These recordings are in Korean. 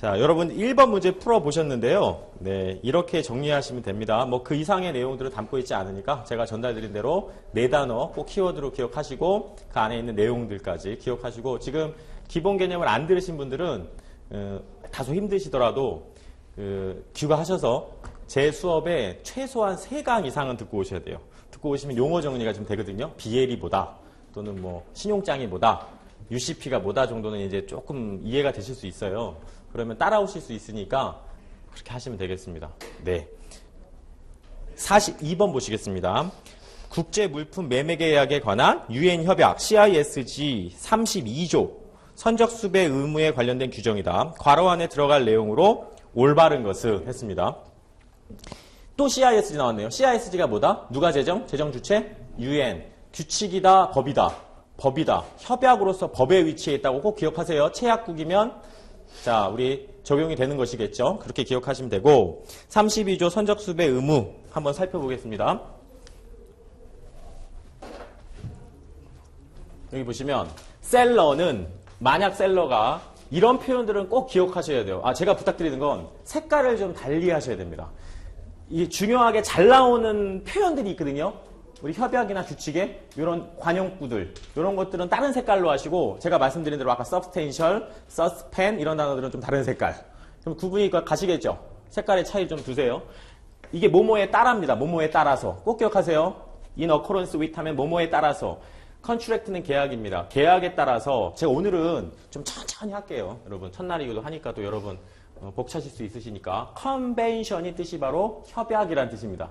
자, 여러분 1번 문제 풀어보셨는데요. 네, 이렇게 정리하시면 됩니다. 뭐 그 이상의 내용들을 담고 있지 않으니까 제가 전달드린 대로 4단어 꼭 키워드로 기억하시고 그 안에 있는 내용들까지 기억하시고 지금 기본 개념을 안 들으신 분들은 다소 힘드시더라도 귀가하셔서 제 수업에 최소한 3강 이상은 듣고 오셔야 돼요. 듣고 오시면 용어 정리가 좀 되거든요. BL이 뭐다 또는 뭐 신용장이 뭐다 UCP가 뭐다 정도는 이제 조금 이해가 되실 수 있어요. 그러면 따라오실 수 있으니까 그렇게 하시면 되겠습니다. 네. 42번 보시겠습니다. 국제물품 매매계약에 관한 UN 협약 CISG 32조 선적수배 의무에 관련된 규정이다. 괄호 안에 들어갈 내용으로 올바른 것은 했습니다. 또 CISG 나왔네요. CISG가 뭐다? 누가 제정? 제정 주체? UN. 규칙이다, 법이다. 법이다. 협약으로서 법의 위치에 있다고 꼭 기억하세요. 체약국이면 자, 우리 적용이 되는 것이겠죠. 그렇게 기억하시면 되고 32조 선적수배 의무 한번 살펴보겠습니다. 여기 보시면 셀러는 만약 셀러가 이런 표현들은 꼭 기억하셔야 돼요. 제가 부탁드리는 건 색깔을 좀 달리 하셔야 됩니다. 이게 중요하게 잘 나오는 표현들이 있거든요. 우리 협약이나 규칙에 이런 관용구들 이런 것들은 다른 색깔로 하시고 제가 말씀드린 대로 아까 substantial, suspend 이런 단어들은 좀 다른 색깔. 그럼 구분이 가시겠죠? 색깔의 차이 좀 두세요. 이게 뭐뭐에 따라입니다. 뭐뭐에 따라서. 꼭 기억하세요. in accordance with 하면 뭐뭐에 따라서. contract는 계약입니다. 계약에 따라서 제가 오늘은 좀 천천히 할게요. 여러분 첫날이기도 하니까 또 여러분 벅차실 수 있으시니까 convention이 뜻이 바로 협약이란 뜻입니다.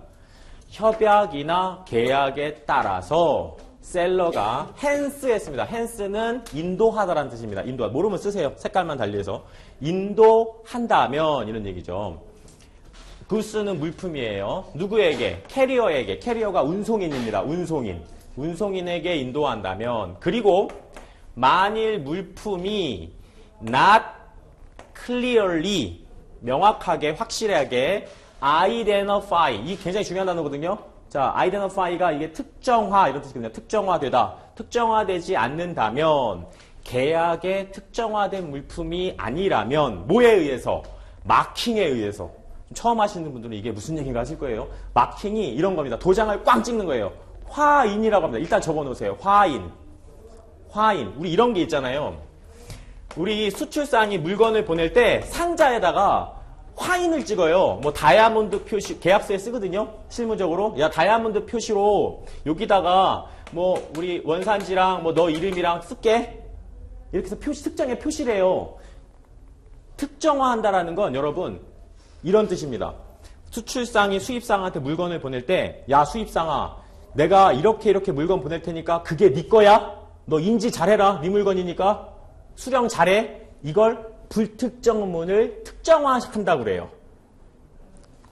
협약이나 계약에 따라서 셀러가 hence 했습니다. hence는 인도하다라는 뜻입니다. 인도하. 모르면 쓰세요. 색깔만 달리해서. 인도한다면 이런 얘기죠. 구스는 물품이에요. 누구에게? 캐리어에게. 캐리어가 운송인입니다. 운송인. 운송인에게 인도한다면 그리고 만일 물품이 not clearly 명확하게 확실하게 identify 이 굉장히 중요한 단어거든요. 자, identify가 이게 특정화 이런 뜻이거든요. 특정화되다. 특정화되지 않는다면 계약에 특정화된 물품이 아니라면 뭐에 의해서? 마킹에 의해서. 처음 하시는 분들은 이게 무슨 얘기인가 하실 거예요. 마킹이 이런 겁니다. 도장을 꽝 찍는 거예요. 화인이라고 합니다. 일단 적어놓으세요. 화인. 화인. 우리 이런 게 있잖아요. 우리 수출상이 물건을 보낼 때 상자에다가 화인을 찍어요. 뭐 다이아몬드 표시 계약서에 쓰거든요. 실무적으로 야 다이아몬드 표시로 여기다가 뭐 우리 원산지랑 뭐 너 이름이랑 쓸게 이렇게 해서 표시 특정의 표시를 해요. 특정화한다라는 건 여러분 이런 뜻입니다. 수출상이 수입상한테 물건을 보낼 때 야 수입상아 내가 이렇게 물건 보낼 테니까 그게 네 거야? 너 인지 잘해라. 네 물건이니까 수령 잘해. 이걸 불특정문을 특정화한다고 그래요.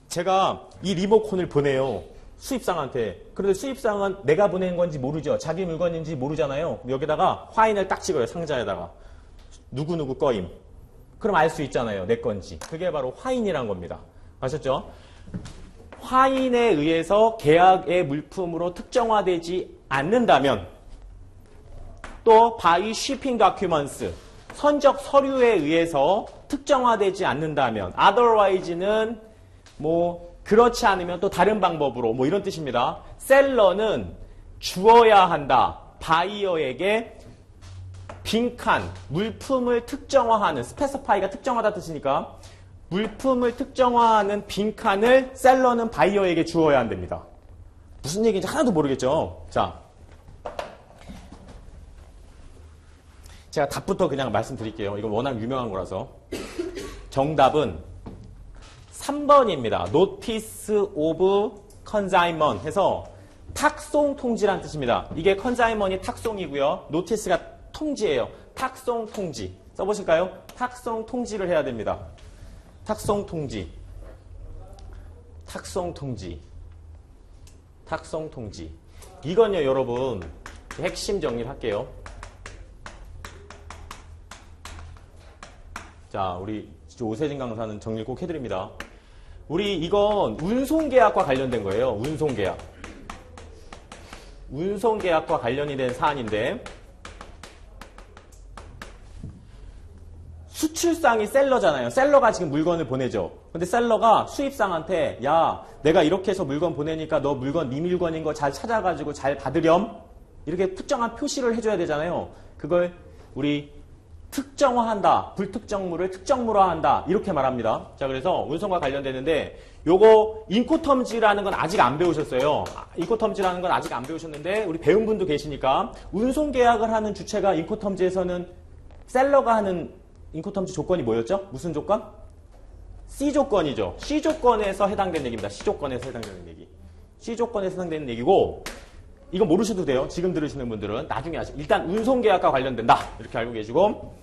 제가 이 리모컨을 보내요. 수입상한테. 그런데 수입상은 내가 보낸 건지 모르죠. 자기 물건인지 모르잖아요. 여기다가 화인을 딱 찍어요. 상자에다가. 누구누구 거임. 그럼 알 수 있잖아요. 내 건지. 그게 바로 화인이란 겁니다. 아셨죠? 화인에 의해서 계약의 물품으로 특정화되지 않는다면 또 by shipping documents 선적 서류에 의해서 특정화되지 않는다면 otherwise는 뭐 그렇지 않으면 또 다른 방법으로 뭐 이런 뜻입니다. 셀러는 주어야 한다. 바이어에게 빈칸, 물품을 특정화하는 스페시파이가 특정하다 뜻이니까 물품을 특정화하는 빈칸을 셀러는 바이어에게 주어야 한답니다. 무슨 얘기인지 하나도 모르겠죠. 자, 제가 답부터 그냥 말씀드릴게요. 이거 워낙 유명한 거라서. 정답은 3번입니다. Notice of Consignment 해서 탁송 통지란 뜻입니다. 이게 consignment이 탁송이고요. notice가 통지예요. 탁송 통지. 써보실까요? 탁송 통지를 해야 됩니다. 탁송 통지. 탁송 통지. 탁송 통지. 이건요, 여러분. 핵심 정리를 할게요. 자, 우리 오세진 강사는 정리 꼭 해드립니다. 우리 이건 운송계약과 관련된 거예요. 운송계약. 운송계약과 관련이 된 사안인데 수출상이 셀러잖아요. 셀러가 지금 물건을 보내죠. 근데 셀러가 수입상한테 야, 내가 이렇게 해서 물건 보내니까 너 물건 네 물건인 거 잘 찾아가지고 잘 받으렴. 이렇게 특정한 표시를 해줘야 되잖아요. 그걸 우리 특정화한다. 불특정물을 특정물화한다. 이렇게 말합니다. 자, 그래서 운송과 관련되는데 요거 인코텀지라는 건 아직 안 배우셨어요. 인코텀지라는 건 아직 안 배우셨는데 우리 배운 분도 계시니까 운송 계약을 하는 주체가 인코텀지에서는 셀러가 하는 인코텀지 조건이 뭐였죠? 무슨 조건? C 조건이죠. C 조건에서 해당되는 얘기입니다. C 조건에서 해당되는 얘기. C 조건에서 해당되는 얘기고 이거 모르셔도 돼요. 지금 들으시는 분들은 나중에 아시죠. 일단 운송계약과 관련된다. 이렇게 알고 계시고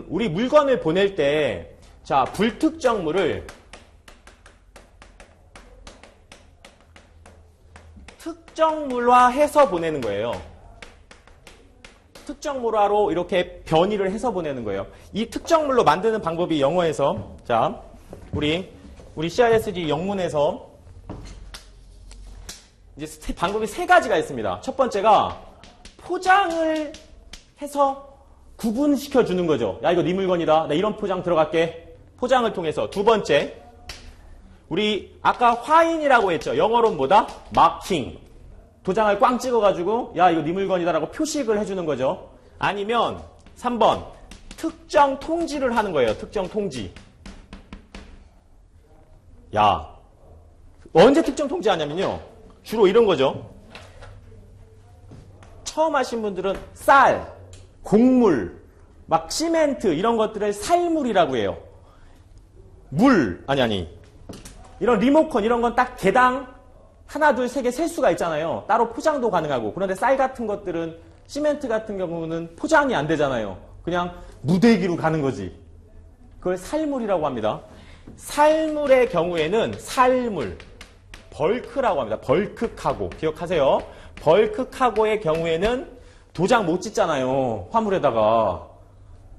우리 물건을 보낼 때 자, 불특정물을 특정물화해서 보내는 거예요. 특정물화로 이렇게 변이를 해서 보내는 거예요. 이 특정물로 만드는 방법이 영어에서 자, 우리 CISG 영문에서 이제 방법이 세 가지가 있습니다. 첫 번째가 포장을 해서 구분시켜 주는 거죠. 야, 이거 네 물건이다. 나 이런 포장 들어갈게. 포장을 통해서. 두 번째, 우리 아까 화인이라고 했죠. 영어로는 뭐다? 마킹. 도장을 꽝 찍어가지고 야, 이거 네 물건이다라고 표식을 해주는 거죠. 아니면 3번, 특정 통지를 하는 거예요. 특정 통지. 야, 언제 특정 통지 하냐면요. 주로 이런 거죠. 처음 하신 분들은 쌀, 곡물, 막 시멘트 이런 것들을 살물이라고 해요. 물, 아니. 이런 리모컨 이런 건 딱 개당 하나, 둘, 세 개 셀 수가 있잖아요. 따로 포장도 가능하고. 그런데 쌀 같은 것들은 시멘트 같은 경우는 포장이 안 되잖아요. 그냥 무대기로 가는 거지. 그걸 살물이라고 합니다. 살물의 경우에는 살물. 벌크라고 합니다. 벌크 카고. 기억하세요. 벌크 카고의 경우에는 도장 못 찍잖아요. 화물에다가.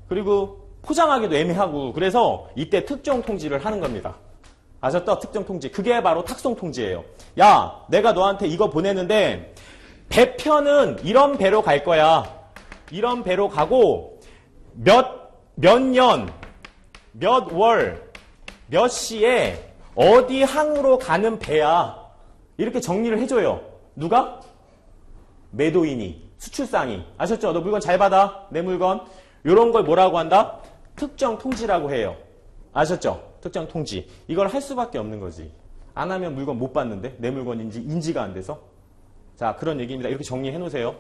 그리고 포장하기도 애매하고. 그래서 이때 특정 통지를 하는 겁니다. 아셨죠? 특정 통지. 그게 바로 탁송 통지예요. 야, 내가 너한테 이거 보내는데 배편은 이런 배로 갈 거야. 이런 배로 가고 몇 년, 몇 월, 몇 시에 어디 항으로 가는 배야. 이렇게 정리를 해줘요. 누가? 매도인이, 수출상이. 아셨죠? 너 물건 잘 받아. 내 물건. 이런 걸 뭐라고 한다? 특정 통지라고 해요. 아셨죠? 특정 통지. 이걸 할 수밖에 없는 거지. 안 하면 물건 못 받는데? 내 물건인지 인지가 안 돼서? 자, 그런 얘기입니다. 이렇게 정리해 놓으세요.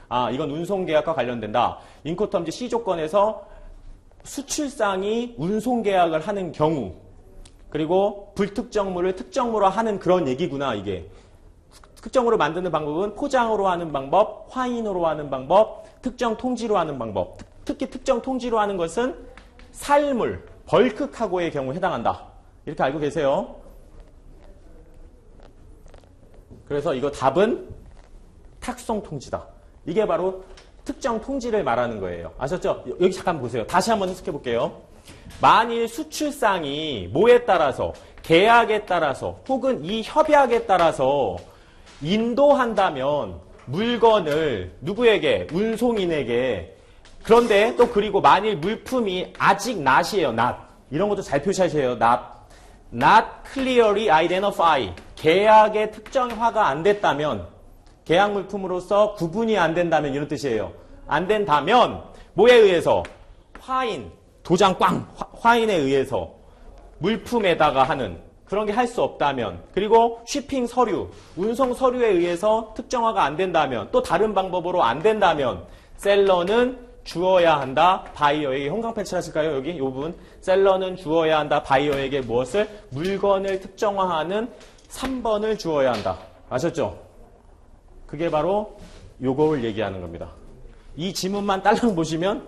아, 이건 운송계약과 관련된다. 인코텀지 C 조건에서 수출상이 운송계약을 하는 경우 그리고 불특정물을 특정물로 하는 그런 얘기구나, 이게. 특정으로 만드는 방법은 포장으로 하는 방법, 화인으로 하는 방법, 특정 통지로 하는 방법. 특히 특정 통지로 하는 것은 살물, 벌크 카고의 경우에 해당한다. 이렇게 알고 계세요. 그래서 이거 답은 탁송 통지다. 이게 바로 특정 통지를 말하는 거예요. 아셨죠? 여기 잠깐 보세요. 다시 한번 해석해 볼게요. 만일 수출상이 뭐에 따라서, 계약에 따라서 혹은 이 협약에 따라서 인도한다면 물건을 누구에게? 운송인에게. 그런데 또 그리고 만일 물품이 아직 not이에요. not. 이런 것도 잘 표시하셔요. not clearly identify. 계약의 특정화가 안 됐다면, 계약 물품으로서 구분이 안 된다면 이런 뜻이에요. 안 된다면 뭐에 의해서? 화인, 도장 꽝, 화인에 의해서 물품에다가 하는 그런 게 할 수 없다면, 그리고 쉬핑 서류, 운송 서류에 의해서 특정화가 안 된다면, 또 다른 방법으로 안 된다면 셀러는 주어야 한다. 바이어에게. 형광펜 칠하실까요? 여기 이 부분. 셀러는 주어야 한다. 바이어에게 무엇을? 물건을 특정화하는 3번을 주어야 한다. 아셨죠? 그게 바로 요걸 얘기하는 겁니다. 이 지문만 딸랑 보시면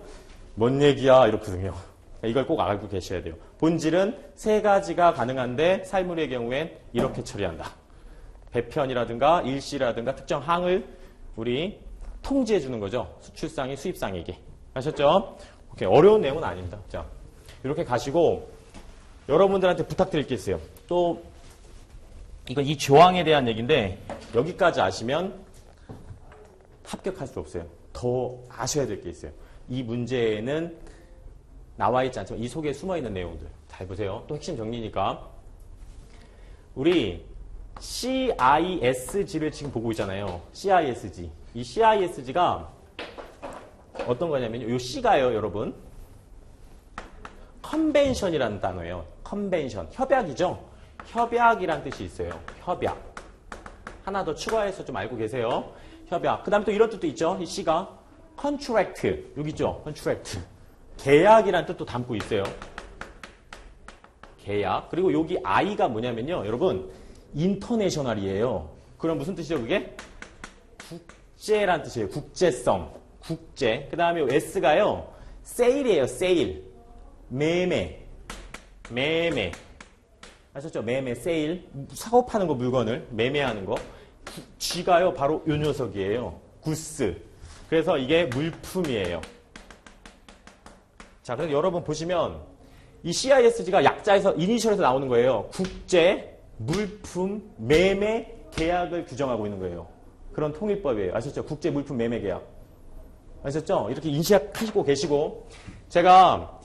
뭔 얘기야 이렇거든요. 이걸 꼭 알고 계셔야 돼요. 본질은 세 가지가 가능한데 살물의 경우엔 이렇게 처리한다. 배편이라든가 일시라든가 특정 항을 우리 통지해 주는 거죠. 수출상이 수입상에게. 아셨죠? 오케이. 어려운 내용은 아닙니다. 자, 이렇게 가시고 여러분들한테 부탁드릴 게 있어요. 또 이건 이 조항에 대한 얘기인데 여기까지 아시면 합격할 수 없어요. 더 아셔야 될 게 있어요. 이 문제에는 나와 있지 않지만 이 속에 숨어 있는 내용들 잘 보세요. 또 핵심 정리니까 우리 CISG를 지금 보고 있잖아요. CISG. 이 CISG가 어떤 거냐면요. 이 C가요, 여러분. 컨벤션이라는 단어예요. 컨벤션. 협약이죠. 협약이란 뜻이 있어요. 협약. 하나 더 추가해서 좀 알고 계세요. 협약. 그 다음에 또 이런 뜻도 있죠. 이 C가 contract. 여기 있죠. contract. 계약이란 뜻도 담고 있어요. 계약. 그리고 여기 I가 뭐냐면요. 여러분, 인터내셔널이에요. 그럼 무슨 뜻이죠, 그게? 국제란 뜻이에요. 국제성. 국제. 그 다음에 S가요. 세일이에요. 세일. 매매. 매매. 아셨죠? 매매, 세일. 사고 파는 거, 물건을 매매하는 거. G가요. 바로 요 녀석이에요. 구스. 그래서 이게 물품이에요. 자, 그래서 여러분 보시면 이 CISG가 약자에서 이니셜에서 나오는 거예요. 국제, 물품, 매매, 계약을 규정하고 있는 거예요. 그런 통일법이에요. 아셨죠? 국제, 물품, 매매, 계약. 아셨죠? 이렇게 인식하시고 계시고 제가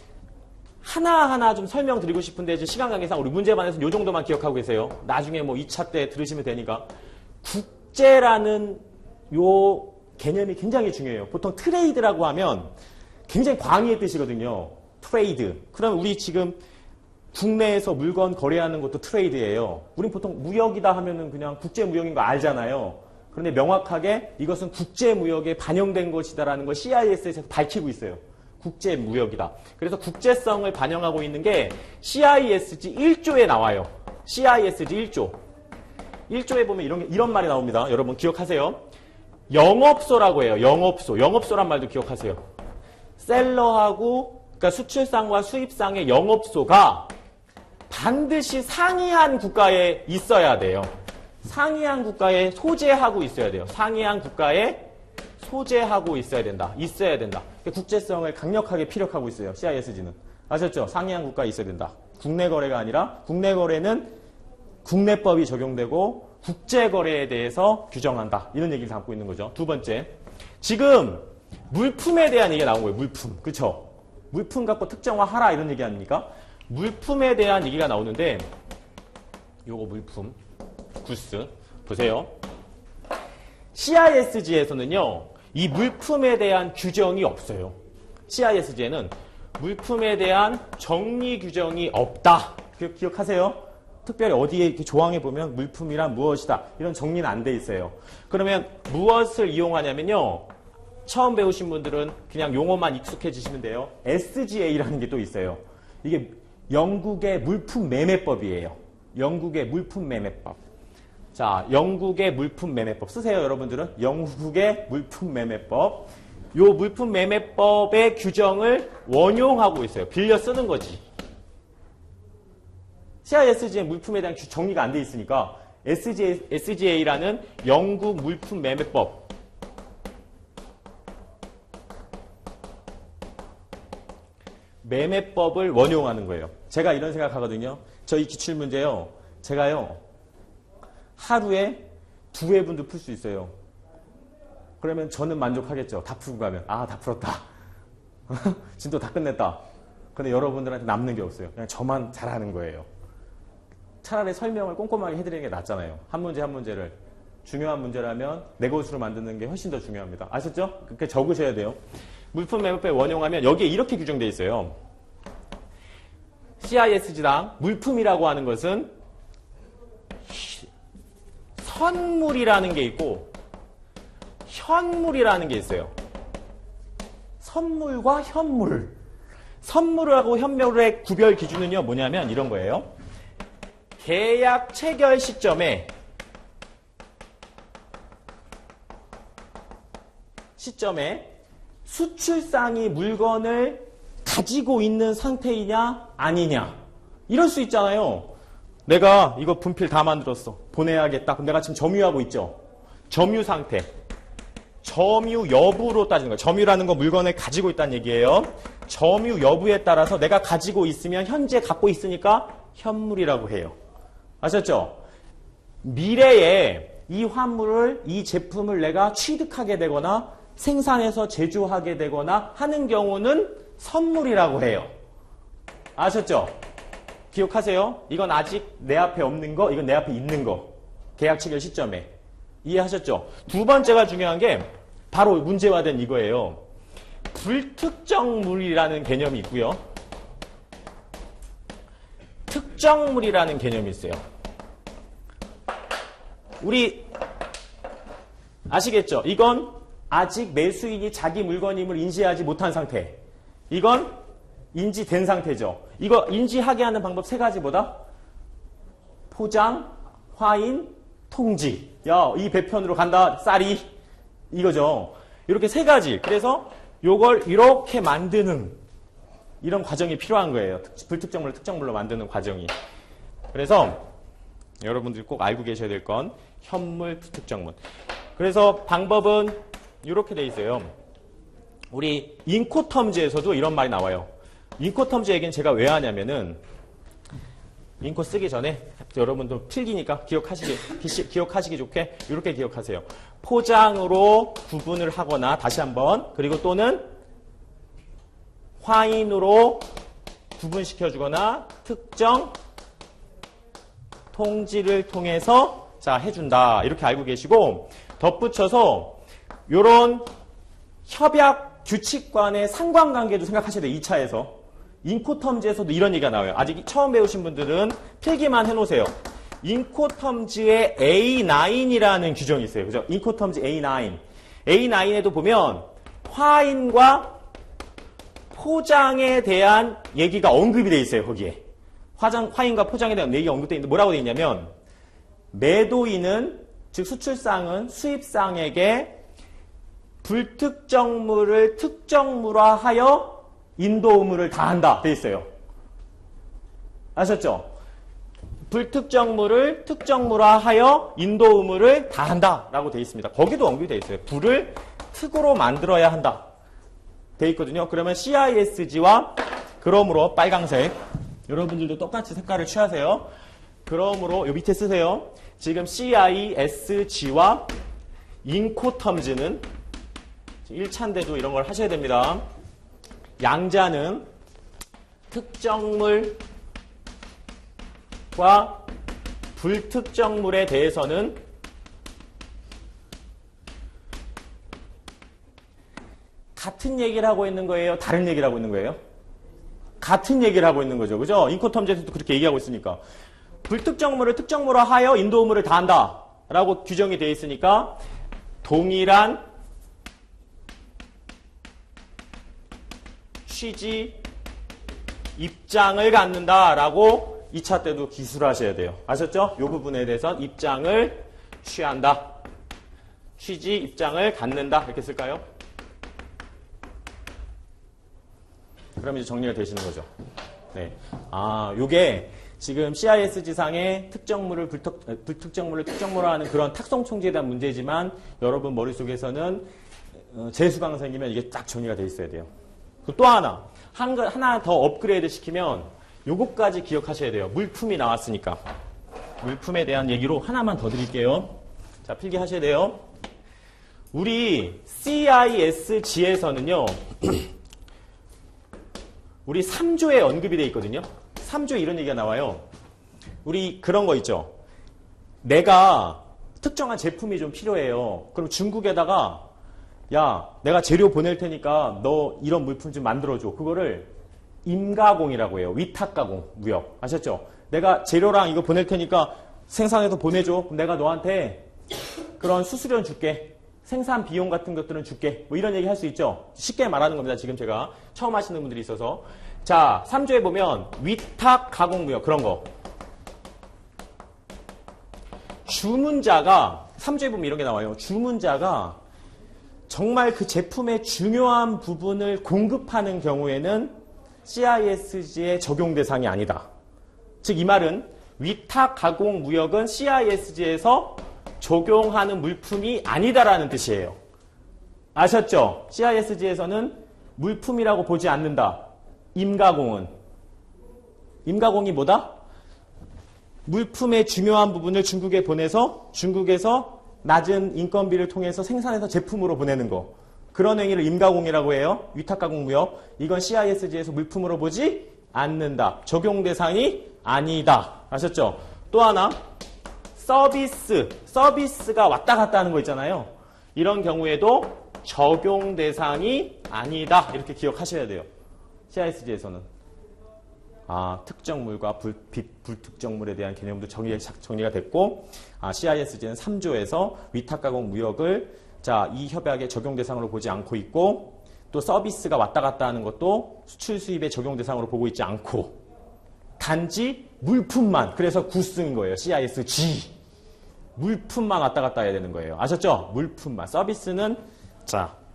하나하나 좀 설명드리고 싶은데 이제 시간 관계상 우리 문제반에서 요 정도만 기억하고 계세요. 나중에 뭐 2차 때 들으시면 되니까. 국제라는 요 개념이 굉장히 중요해요. 보통 트레이드라고 하면 굉장히 광의의 뜻이거든요. 트레이드. 그럼 우리 지금 국내에서 물건 거래하는 것도 트레이드예요. 우린 보통 무역이다 하면은 그냥 국제무역인 거 알잖아요. 그런데 명확하게 이것은 국제무역에 반영된 것이다라는 걸 CIS에서 밝히고 있어요. 국제무역이다. 그래서 국제성을 반영하고 있는 게 CISG 1조에 나와요. CISG 1조. 1조에 보면 이런 말이 나옵니다. 여러분 기억하세요. 영업소라고 해요. 영업소. 영업소란 말도 기억하세요. 셀러하고 그러니까 수출상과 수입상의 영업소가 반드시 상이한 국가에 있어야 돼요. 상이한 국가에 소재하고 있어야 돼요. 상이한 국가에 소재하고 있어야 된다. 있어야 된다. 국제성을 강력하게 피력하고 있어요. CISG는. 아셨죠? 상이한 국가에 있어야 된다. 국내 거래가 아니라 국내 거래는 국내법이 적용되고 국제거래에 대해서 규정한다. 이런 얘기를 담고 있는 거죠. 두 번째. 지금 물품에 대한 얘기가 나온 거예요. 물품. 그렇죠? 물품 갖고 특정화하라 이런 얘기 아닙니까? 물품에 대한 얘기가 나오는데 요거 물품. 구스. 보세요. CISG에서는요. 이 물품에 대한 규정이 없어요. CISG에는 물품에 대한 정리 규정이 없다. 기억하세요? 특별히 어디에 이렇게 조항에 보면 물품이란 무엇이다. 이런 정리는 안 돼 있어요. 그러면 무엇을 이용하냐면요. 처음 배우신 분들은 그냥 용어만 익숙해지시면 돼요. SGA라는 게 또 있어요. 이게 영국의 물품 매매법이에요. 영국의 물품 매매법. 자, 영국의 물품 매매법 쓰세요, 여러분들은. 영국의 물품 매매법. 요 물품 매매법의 규정을 원용하고 있어요. 빌려 쓰는 거지. CISG의 물품에 대한 정리가 안 돼 있으니까 SGA라는 영국 물품 매매법. 매매법을 원용하는 거예요. 제가 이런 생각하거든요. 저희 기출문제요. 제가요. 하루에 2회분도 풀 수 있어요. 그러면 저는 만족하겠죠. 다 풀고 가면. 아, 다 풀었다. 진도 다 끝냈다. 근데 여러분들한테 남는 게 없어요. 그냥 저만 잘하는 거예요. 차라리 설명을 꼼꼼하게 해드리는 게 낫잖아요. 한 문제 한 문제를. 중요한 문제라면 내 것으로 만드는 게 훨씬 더 중요합니다. 아셨죠? 그렇게 적으셔야 돼요. 물품 매매법에 원용하면 여기에 이렇게 규정되어 있어요. CISG당 물품이라고 하는 것은 선물이라는 게 있고 현물이라는 게 있어요. 선물과 현물. 선물하고 현물의 구별 기준은요. 뭐냐면 이런 거예요. 계약 체결 시점에 수출상이 물건을 가지고 있는 상태이냐 아니냐 이럴 수 있잖아요. 내가 이거 분필 다 만들었어. 보내야겠다. 그럼 내가 지금 점유하고 있죠. 점유 상태. 점유 여부로 따지는 거예요. 점유라는 건 물건을 가지고 있다는 얘기예요. 점유 여부에 따라서 내가 가지고 있으면 현재 갖고 있으니까 현물이라고 해요. 아셨죠? 미래에 이 화물을, 이 제품을 내가 취득하게 되거나 생산해서 제조하게 되거나 하는 경우는 선물이라고 해요. 아셨죠? 기억하세요? 이건 아직 내 앞에 없는 거, 이건 내 앞에 있는 거. 계약 체결 시점에. 이해하셨죠? 두 번째가 중요한 게 바로 문제화된 이거예요. 불특정물이라는 개념이 있고요. 특정물이라는 개념이 있어요. 우리 아시겠죠? 이건 아직 매수인이 자기 물건임을 인지하지 못한 상태. 이건 인지된 상태죠. 이거 인지하게 하는 방법 세 가지보다 포장, 화인, 통지. 야, 이 배편으로 간다. 쌀이. 이거죠. 이렇게 세 가지. 그래서 요걸 이렇게 만드는 이런 과정이 필요한 거예요. 불특정물을 특정물로 만드는 과정이. 그래서 여러분들이 꼭 알고 계셔야 될 건 현물, 불특정물. 그래서 방법은 이렇게 돼 있어요. 우리 인코텀즈에서도 이런 말이 나와요. 인코텀즈 얘기는 제가 왜 하냐면은 인코 쓰기 전에 여러분도 필기니까 기억하시기 좋게 이렇게 기억하세요. 포장으로 구분을 하거나 다시 한번 그리고 또는 화인으로 구분시켜주거나 특정 통지를 통해서 자 해준다 이렇게 알고 계시고 덧붙여서 요런 협약 규칙 간의 상관관계도 생각하셔야 돼요. 2차에서. 인코텀즈에서도 이런 얘기가 나와요. 아직 처음 배우신 분들은 필기만 해놓으세요. 인코텀즈의 A9이라는 규정이 있어요. 그죠? 인코텀즈 A9. A9에도 보면 화인과 포장에 대한 얘기가 언급이 돼 있어요. 거기에. 화인과 포장에 대한 얘기가 언급되어 있는데 뭐라고 돼 있냐면 매도인은 즉 수출상은 수입상에게 불특정물을 특정물화하여 인도 의무를 다한다 돼 있어요. 아셨죠? 불특정물을 특정물화하여 인도 의무를 다한다 라고 돼 있습니다. 거기도 언급이 돼 있어요. 불을 특으로 만들어야 한다 돼 있거든요. 그러면 CISG와 그러므로 빨강색 여러분들도 똑같이 색깔을 취하세요. 그러므로 요 밑에 쓰세요. 지금 CISG와 인코텀즈는 1차인데도 이런 걸 하셔야 됩니다. 양자는 특정물과 불특정물에 대해서는 같은 얘기를 하고 있는 거예요? 다른 얘기를 하고 있는 거예요? 같은 얘기를 하고 있는 거죠. 그죠? 인코텀즈에서도 그렇게 얘기하고 있으니까. 불특정물을 특정물화하여 인도 의무를 다한다 라고 규정이 되어 있으니까 동일한 취지, 입장을 갖는다라고 2차 때도 기술하셔야 돼요. 아셨죠? 이 부분에 대해서 입장을 취한다. 취지, 입장을 갖는다. 이렇게 쓸까요? 그럼 이제 정리가 되시는 거죠. 네. 요게 지금 CISG상의 특정물을 불특정물을 특정물화하는 그런 탁송총지에 대한 문제지만 여러분 머릿속에서는 재수강 생기면 이게 딱 정리가 돼 있어야 돼요. 또 하나 더 업그레이드 시키면 요것까지 기억하셔야 돼요. 물품이 나왔으니까. 물품에 대한 얘기로 하나만 더 드릴게요. 자, 필기하셔야 돼요. 우리 CISG에서는요. 우리 3조에 언급이 돼 있거든요. 3조에 이런 얘기가 나와요. 우리 그런 거 있죠. 내가 특정한 제품이 좀 필요해요. 그럼 중국에다가 야, 내가 재료 보낼 테니까 너 이런 물품 좀 만들어줘. 그거를 임가공이라고 해요. 위탁가공, 무역. 아셨죠? 내가 재료랑 이거 보낼 테니까 생산해서 보내줘. 그럼 내가 너한테 그런 수수료는 줄게. 생산 비용 같은 것들은 줄게. 뭐 이런 얘기 할 수 있죠? 쉽게 말하는 겁니다. 지금 제가 처음 하시는 분들이 있어서. 자, 3조에 보면 위탁가공무역 그런 거. 주문자가 3조에 보면 이런 게 나와요. 주문자가 정말 그 제품의 중요한 부분을 공급하는 경우에는 CISG의 적용 대상이 아니다. 즉 이 말은 위탁 가공 무역은 CISG에서 적용하는 물품이 아니다라는 뜻이에요. 아셨죠? CISG에서는 물품이라고 보지 않는다. 임가공은. 임가공이 뭐다? 물품의 중요한 부분을 중국에 보내서 중국에서 낮은 인건비를 통해서 생산해서 제품으로 보내는 거. 그런 행위를 임가공이라고 해요. 위탁가공무역. 이건 CISG에서 물품으로 보지 않는다. 적용 대상이 아니다. 아셨죠? 또 하나, 서비스가 왔다 갔다 하는 거 있잖아요. 이런 경우에도 적용 대상이 아니다. 이렇게 기억하셔야 돼요. CISG에서는. 특정물과 불특정물에 대한 개념도 정리가 됐고, CISG는 3조에서 위탁가공 무역을 이 협약의 적용 대상으로 보지 않고 있고, 또 서비스가 왔다 갔다 하는 것도 수출 수입의 적용 대상으로 보고 있지 않고, 단지 물품만, 그래서 구스인 거예요. CISG. 물품만 왔다 갔다 해야 되는 거예요. 아셨죠? 물품만. 서비스는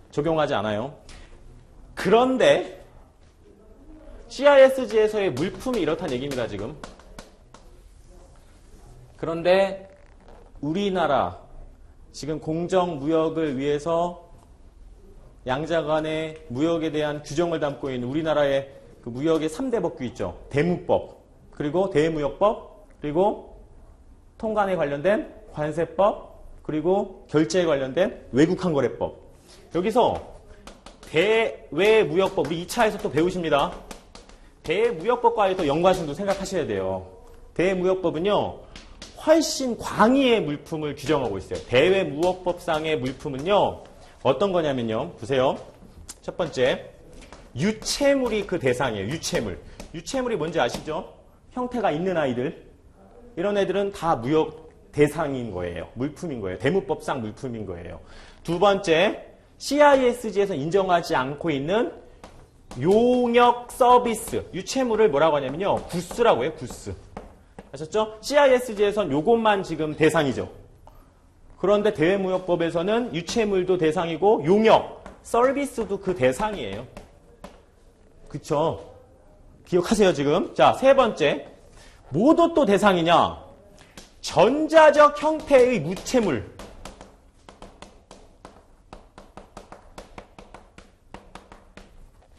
적용하지 않아요. 그런데 CISG에서의 물품이 이렇다는 얘기입니다, 지금. 그런데 우리나라 지금 공정무역을 위해서 양자 간의 무역에 대한 규정을 담고 있는 우리나라의 그 무역의 3대 법규 있죠. 대무법, 그리고 대무역법, 그리고 통관에 관련된 관세법, 그리고 결제에 관련된 외국항거래법. 여기서 대외무역법, 우리 2차에서 또 배우십니다. 대무역법과의 또 연관성도 생각하셔야 돼요. 대무역법은요, 훨씬 광의의 물품을 규정하고 있어요. 대외무역법상의 물품은요, 어떤 거냐면요, 보세요. 첫 번째, 유체물이 그 대상이에요. 유체물. 유체물이 뭔지 아시죠? 형태가 있는 아이들. 이런 애들은 다 무역 대상인 거예요. 물품인 거예요. 대무법상 물품인 거예요. 두 번째, CISG에서 인정하지 않고 있는 용역 서비스. 유체물을 뭐라고 하냐면요, 구스라고 해요. 구스. 아셨죠? CISG에선 요것만 지금 대상이죠. 그런데 대외무역법에서는 유체물도 대상이고 용역, 서비스도 그 대상이에요. 그쵸? 기억하세요, 지금. 자, 세 번째. 뭐도 또 대상이냐? 전자적 형태의 무체물.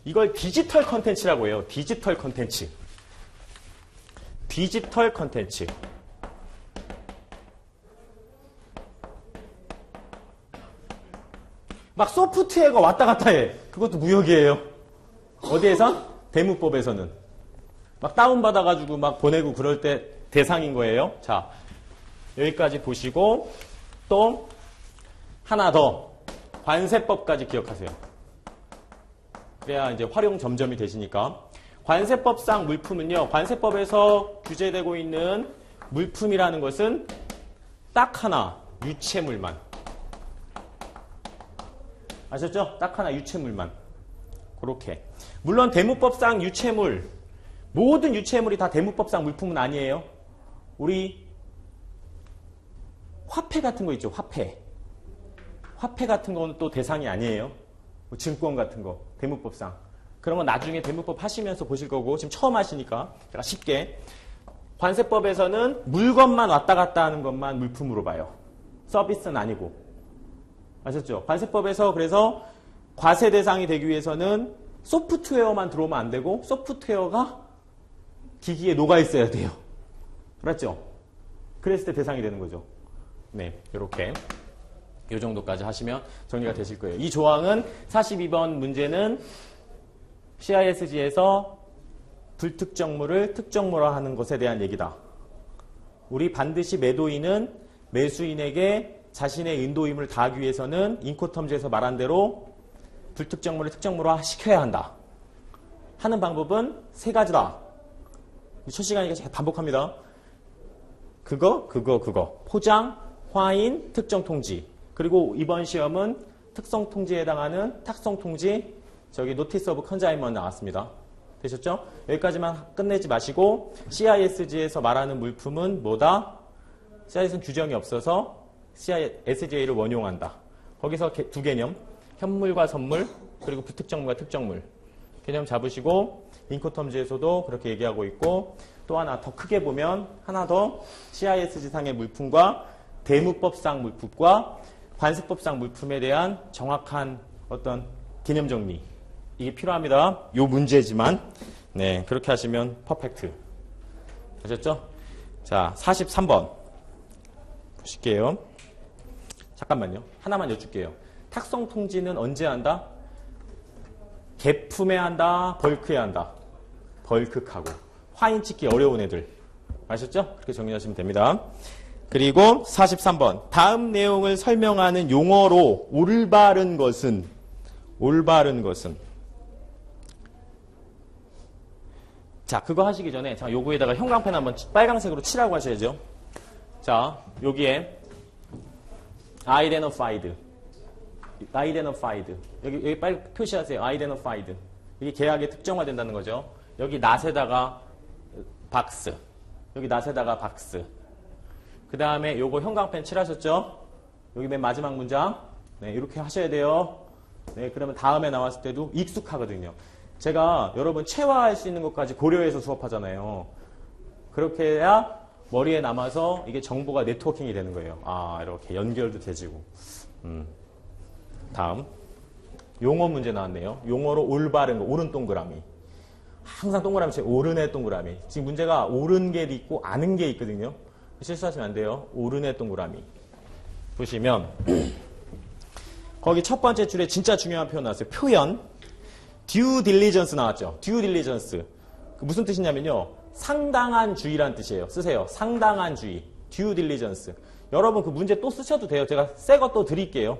이걸 디지털 컨텐츠라고 해요. 디지털 컨텐츠. 디지털 컨텐츠. 막 소프트웨어가 왔다 갔다 해. 그것도 무역이에요. 어디에선? 대무법에서는. 막 다운받아가지고 막 보내고 그럴 때 대상인 거예요. 자, 여기까지 보시고 또 하나 더. 관세법까지 기억하세요. 그래야 이제 활용 점점이 되시니까. 관세법상 물품은요, 관세법에서 규제되고 있는 물품이라는 것은 딱 하나, 유체물만. 아셨죠? 딱 하나, 유체물만. 그렇게. 물론 대무법상 유체물, 모든 유체물이 다 대무법상 물품은 아니에요. 우리 화폐 같은 거 있죠, 화폐. 화폐 같은 거는 또 대상이 아니에요. 뭐 증권 같은 거, 대무법상. 그런 건 나중에 대무법 하시면서 보실 거고, 지금 처음 하시니까 제가 쉽게. 관세법에서는 물건만 왔다 갔다 하는 것만 물품으로 봐요. 서비스는 아니고. 아셨죠? 관세법에서 그래서 과세 대상이 되기 위해서는 소프트웨어만 들어오면 안 되고, 소프트웨어가 기기에 녹아 있어야 돼요. 그렇죠? 그랬을 때 대상이 되는 거죠. 네, 이렇게. 이 정도까지 하시면 정리가 되실 거예요. 이 조항은 42번 문제는 CISG에서 불특정물을 특정물화하는 것에 대한 얘기다. 우리 반드시 매도인은 매수인에게 자신의 인도임을 다하기 위해서는 인코텀즈에서 말한 대로 불특정물을 특정물화 시켜야 한다. 하는 방법은 세 가지다. 첫 시간이니까 제가 반복합니다. 그거. 포장, 화인, 특정통지. 그리고 이번 시험은 특성통지에 해당하는 탁송통지, 저기 노티스 오브 컨자인먼트 나왔습니다. 되셨죠? 여기까지만 끝내지 마시고 CISG에서 말하는 물품은 뭐다? CISG는 규정이 없어서 CISGA를 원용한다. 거기서 두 개념, 현물과 선물, 그리고 불특정물과 특정물 개념 잡으시고 인코텀즈에서도 그렇게 얘기하고 있고, 또 하나 더 크게 보면 하나 더 CISG상의 물품과 대무법상 물품과 관세법상 물품에 대한 정확한 어떤 개념 정리, 이게 필요합니다. 요 문제지만 네, 그렇게 하시면 퍼펙트. 아셨죠? 자, 43번 보실게요. 잠깐만요. 하나만 여쭐게요. 탁송 통지는 언제 한다? 개품에 한다? 벌크에 한다? 덜컥하고 화인 찍기 어려운 애들. 아셨죠? 그렇게 정리하시면 됩니다. 그리고 43번. 다음 내용을 설명하는 용어로 올바른 것은 자, 그거 하시기 전에 자, 요거에다가 형광펜 한번 빨강색으로 칠하고 하셔야죠. 자, 여기에 identified. 여기 빨리 표시하세요. identified. 이게 계약에 특정화된다는 거죠. 여기 낫에다가 박스. 여기 낫에다가 박스. 그 다음에 요거 형광펜 칠하셨죠? 여기 맨 마지막 문장. 네, 이렇게 하셔야 돼요. 네, 그러면 다음에 나왔을 때도 익숙하거든요. 제가 여러분 체화할 수 있는 것까지 고려해서 수업하잖아요. 그렇게 해야 머리에 남아서 이게 정보가 네트워킹이 되는 거예요. 아, 이렇게 연결도 되지고. 다음. 용어 문제 나왔네요. 용어로 올바른 거, 옳은 동그라미. 항상 동그라미 쳐요. 옳은의 동그라미. 지금 문제가 옳은 게 있고 아는 게 있거든요. 실수하시면 안 돼요. 옳은의 동그라미. 보시면 거기 첫 번째 줄에 진짜 중요한 표현 나왔어요. 표현. due diligence 나왔죠. due diligence. 무슨 뜻이냐면요. 상당한 주의란 뜻이에요. 쓰세요. 상당한 주의. due diligence. 여러분 그 문제 또 쓰셔도 돼요. 제가 새 것도 드릴게요.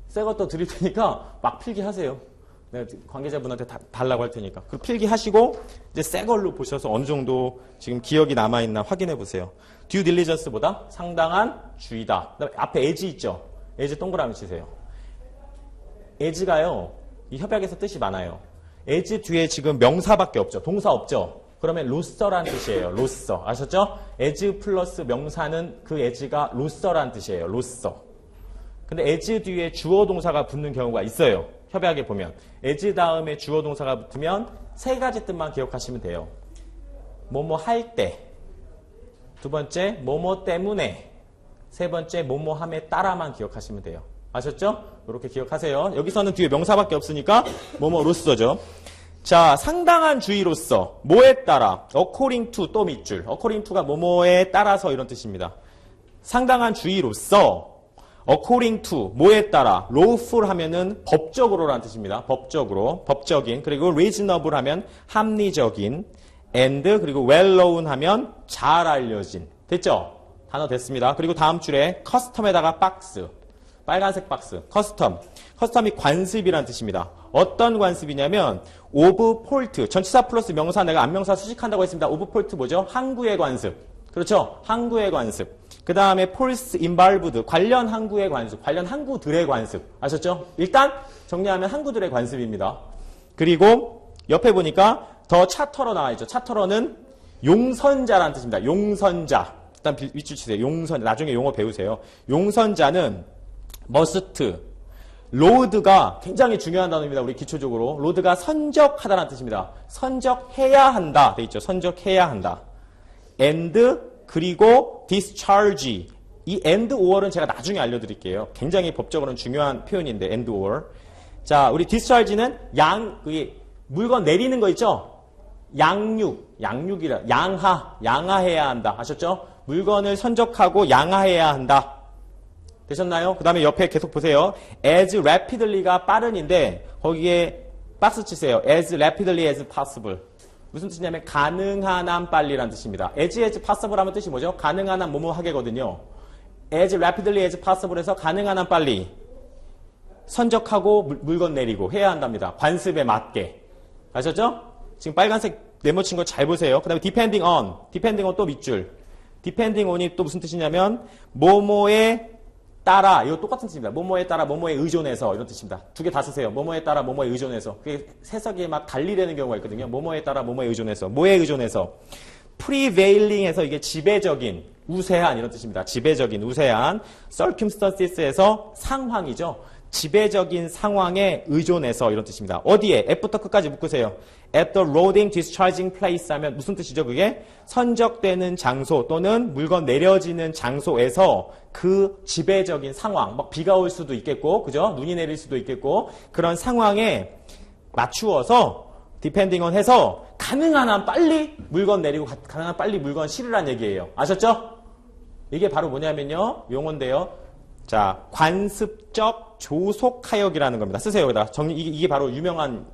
새 것도 드릴 테니까 막 필기 하세요. 내가 관계자분한테 달라고 할 테니까. 그 필기 하시고 이제 새 걸로 보셔서 어느 정도 지금 기억이 남아있나 확인해 보세요. due diligence보다 상당한 주의다. 그다음에 앞에 as 있죠. as 동그라미 치세요. as가요. 이 협약에서 뜻이 많아요. as 뒤에 지금 명사밖에 없죠. 동사 없죠. 그러면 로서란 뜻이에요. 로서. 아셨죠? as 플러스 명사는 그 as가 로서란 뜻이에요. 로서. 근데 as 뒤에 주어 동사가 붙는 경우가 있어요. 협약에 보면. as 다음에 주어 동사가 붙으면 세 가지 뜻만 기억하시면 돼요. 뭐뭐 할 때. 두 번째, 뭐뭐 때문에. 세 번째, 뭐뭐 함에 따라만 기억하시면 돼요. 아셨죠? 이렇게 기억하세요. 여기서는 뒤에 명사밖에 없으니까 뭐뭐로서죠. 자, 상당한 주의로서 뭐에 따라 according to 또 밑줄. according to가 뭐뭐에 따라서 이런 뜻입니다. 상당한 주의로서 according to 뭐에 따라 lawful 하면은 법적으로라는 뜻입니다. 법적으로, 법적인. 그리고 reasonable 하면 합리적인. and 그리고 well known 하면 잘 알려진. 됐죠? 단어 됐습니다. 그리고 다음 줄에 custom에다가 박스. 빨간색 박스, 커스텀이 관습이라는 뜻입니다. 어떤 관습이냐면 of fault, 전치사 플러스 명사 내가 안명사 수식한다고 했습니다. of fault 뭐죠? 항구의 관습. 그렇죠? 항구의 관습. 그 다음에 false involved, 관련 항구의 관습, 관련 항구들의 관습. 아셨죠? 일단 정리하면 항구들의 관습입니다. 그리고 옆에 보니까 더 차터러 나와있죠. 차터러는 용선자라는 뜻입니다. 용선자. 일단 밑줄 치세요. 용선, 나중에 용어 배우세요. 용선자는 must, 로드가 굉장히 중요한 단어입니다. 우리 기초적으로. 로드가 선적하다는 뜻입니다. 선적해야 한다. 돼 있죠. 선적해야 한다. and, 그리고 discharge. 이 and or은 제가 나중에 알려드릴게요. 굉장히 법적으로는 중요한 표현인데, and or. 자, 우리 discharge는 물건 내리는 거 있죠? 양육이라, 양하해야 한다. 아셨죠? 물건을 선적하고 양하해야 한다. 되셨나요? 그 다음에 옆에 계속 보세요. as rapidly가 빠른인데 거기에 박스 치세요. as rapidly as possible. 무슨 뜻이냐면 가능한 한 빨리라는 뜻입니다. as possible 하면 뜻이 뭐죠? 가능한 한 뭐뭐 하게거든요. as rapidly as possible 해서 가능한 한 빨리 선적하고 물건 내리고 해야 한답니다. 관습에 맞게. 아셨죠? 지금 빨간색 네모친 거 잘 보세요. 그 다음에 depending on 또 밑줄. depending on이 또 무슨 뜻이냐면 뭐뭐에 따라, 이거 똑같은 뜻입니다. 뭐뭐에 따라 뭐뭐에 의존해서 이런 뜻입니다. 두 개 다 쓰세요. 뭐뭐에 따라 뭐뭐에 의존해서. 그게 해석이 막 달리 되는 경우가 있거든요. 뭐뭐에 따라 뭐뭐에 의존해서. 뭐에 의존해서. prevailing에서 이게 지배적인, 우세한 이런 뜻입니다. 지배적인, 우세한. circumstances에서 상황이죠. 지배적인 상황에 의존해서 이런 뜻입니다. 어디에? F부터 끝까지 묶으세요. At the loading discharging place 하면 무슨 뜻이죠? 그게 선적되는 장소 또는 물건 내려지는 장소에서 그 지배적인 상황, 막 비가 올 수도 있겠고, 그죠? 눈이 내릴 수도 있겠고, 그런 상황에 맞추어서 depending on 해서 가능한 한 빨리 물건 내리고 가능한 한 빨리 물건 실으란 얘기예요. 아셨죠? 이게 바로 뭐냐면요. 용어인데요. 자, 관습적 조속하역이라는 겁니다. 쓰세요, 여기다. 이게 바로 유명한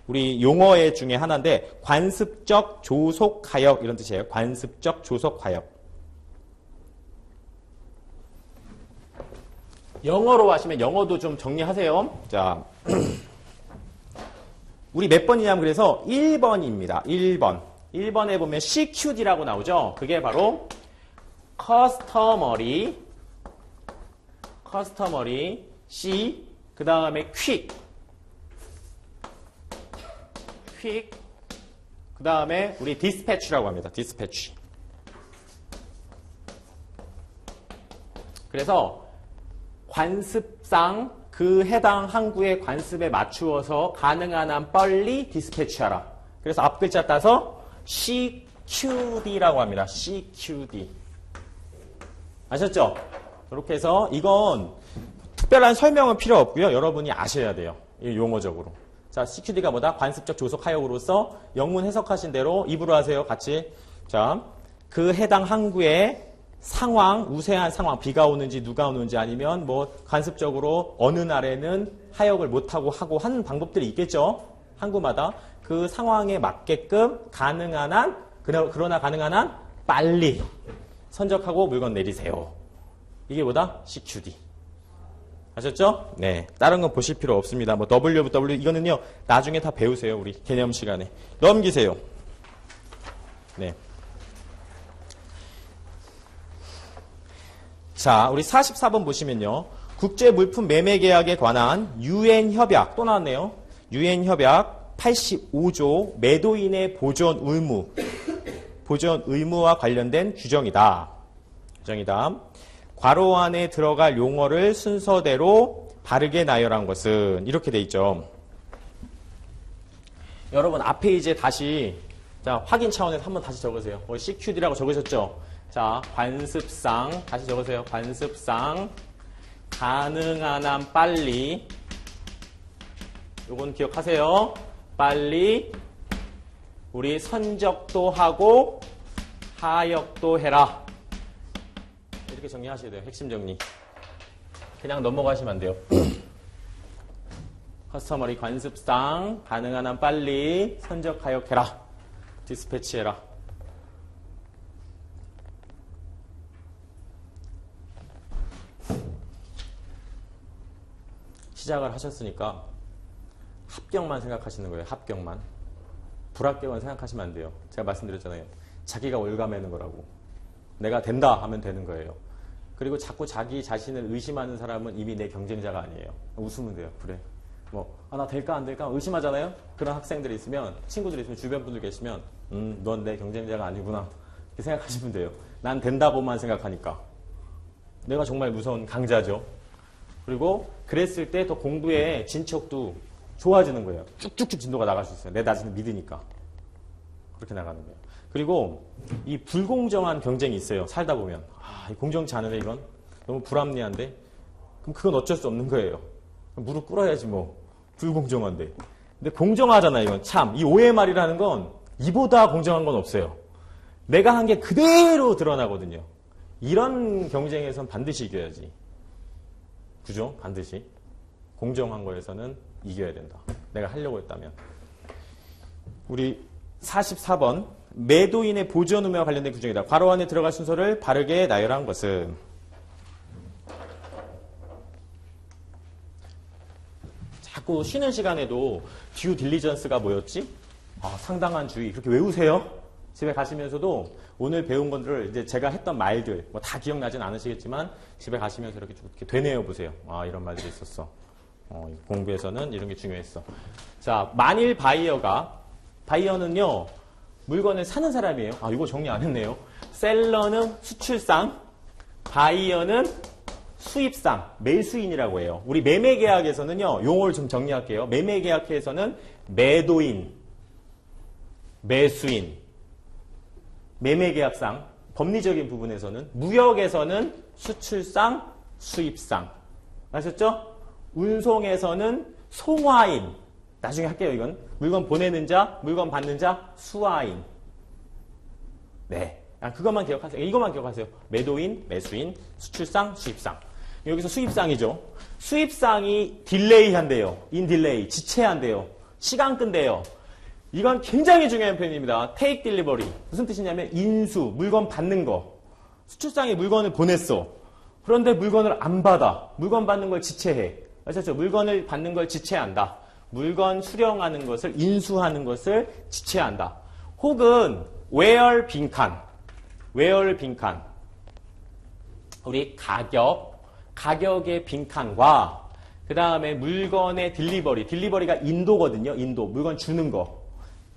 우리 용어 중에 하나인데 관습적 조속하역 이런 뜻이에요. 관습적 조속하역. 영어로 하시면 영어도 좀 정리하세요. 자, 우리 몇 번이냐면 그래서 1번입니다. 1번. 1번에 보면 CQD라고 나오죠. 그게 바로 커스터머리 C 그 다음에 퀵 그 다음에 우리 디스패치라고 합니다. 디스패치. 그래서 관습상 그 해당 항구의 관습에 맞추어서 가능한 한 빨리 디스패치하라. 그래서 앞 글자 따서 CQD라고 합니다. CQD. 아셨죠? 이렇게 해서 이건 특별한 설명은 필요 없고요. 여러분이 아셔야 돼요. 이 용어적으로. 자, CQD가 뭐다? 관습적 조속 하역으로서 영문 해석하신 대로 입으로 하세요. 같이. 자, 그 해당 항구의 상황, 우세한 상황, 비가 오는지 누가 오는지 아니면 뭐 관습적으로 어느 날에는 하역을 못하고 하고 하는 방법들이 있겠죠. 항구마다. 그 상황에 맞게끔 가능한 한, 그러나 가능한 한 빨리 선적하고 물건 내리세요. 이게 뭐다? CQD. 아셨죠? 네. 다른 건 보실 필요 없습니다. 뭐 WW 이거는요. 나중에 다 배우세요. 우리 개념 시간에. 넘기세요. 네. 자, 우리 44번 보시면요. 국제물품 매매 계약에 관한 UN 협약 또 나왔네요. UN 협약 85조 매도인의 보존 의무와 관련된 규정이다. 괄호 안에 들어갈 용어를 순서대로 바르게 나열한 것은 이렇게 돼 있죠. 여러분 앞에 이제 다시 자 확인 차원에서 한번 다시 적으세요. CQD라고 적으셨죠? 자 관습상 다시 적으세요. 관습상 가능한 한 빨리 요건 기억하세요. 빨리 우리 선적도 하고 하역도 해라. 이렇게 정리하셔야 돼요. 핵심 정리. 그냥 넘어가시면 안 돼요. 커스터머리 관습상 가능한 한 빨리 선적 하역해라. 디스패치해라. 시작을 하셨으니까 합격만 생각하시는 거예요. 합격만. 불합격은 생각하시면 안 돼요. 제가 말씀드렸잖아요. 자기가 올가매는 거라고. 내가 된다 하면 되는 거예요. 그리고 자꾸 자기 자신을 의심하는 사람은 이미 내 경쟁자가 아니에요. 웃으면 돼요. 그래. 나 될까 안 될까 의심하잖아요. 그런 학생들이 있으면 친구들이 있으면 주변 분들 계시면 넌 내 경쟁자가 아니구나. 이렇게 생각하시면 돼요. 난 된다고만 생각하니까. 내가 정말 무서운 강자죠. 그리고 그랬을 때 더 공부의 진척도 좋아지는 거예요. 쭉쭉쭉 진도가 나갈 수 있어요. 내 자신을 믿으니까. 그렇게 나가는 거예요. 그리고 이 불공정한 경쟁이 있어요. 살다 보면. 공정치 않으네 이건. 너무 불합리한데. 그럼 그건 어쩔 수 없는 거예요. 무릎 꿇어야지 뭐. 불공정한데. 근데 공정하잖아요. 이건 참. 이 OMR이라는 건 이보다 공정한 건 없어요. 내가 한 게 그대로 드러나거든요. 이런 경쟁에선 반드시 이겨야지. 그죠? 반드시. 공정한 거에서는 이겨야 된다. 내가 하려고 했다면. 우리 44번. 매도인의 보존 의무와 관련된 규정이다. 괄호 안에 들어갈 순서를 바르게 나열한 것은 자꾸 쉬는 시간에도 듀 딜리전스가 뭐였지? 상당한 주의. 그렇게 외우세요. 집에 가시면서도 오늘 배운 것들을 이제 제가 했던 말들 뭐 다 기억나진 않으시겠지만 집에 가시면서 이렇게 좀 되뇌어 보세요. 이런 말들이 있었어. 공부에서는 이런 게 중요했어. 자, 만일 바이어는요. 물건을 사는 사람이에요. 이거 정리 안 했네요. 셀러는 수출상, 바이어는 수입상, 매수인이라고 해요. 우리 매매계약에서는요. 용어를 좀 정리할게요. 매매계약에서는 매도인, 매수인, 매매계약상, 법리적인 부분에서는, 무역에서는 수출상, 수입상. 아셨죠? 운송에서는 송화인. 나중에 할게요, 이건. 물건 보내는 자, 물건 받는 자, 수화인. 네. 그것만 기억하세요. 이것만 기억하세요. 매도인, 매수인, 수출상, 수입상. 여기서 수입상이죠. 수입상이 딜레이 한대요. 인딜레이, 지체한대요. 시간 끈대요. 이건 굉장히 중요한 표현입니다. take delivery. 무슨 뜻이냐면 인수, 물건 받는 거. 수출상에 물건을 보냈어. 그런데 물건을 안 받아. 물건 받는 걸 지체해. 아셨죠? 물건을 받는 걸 지체한다. 물건 수령하는 것을, 인수하는 것을 지체한다. 혹은 where 빈칸. where 빈칸. 우리 가격의 빈칸과 그 다음에 물건의 딜리버리가 인도거든요. 인도. 물건 주는 거.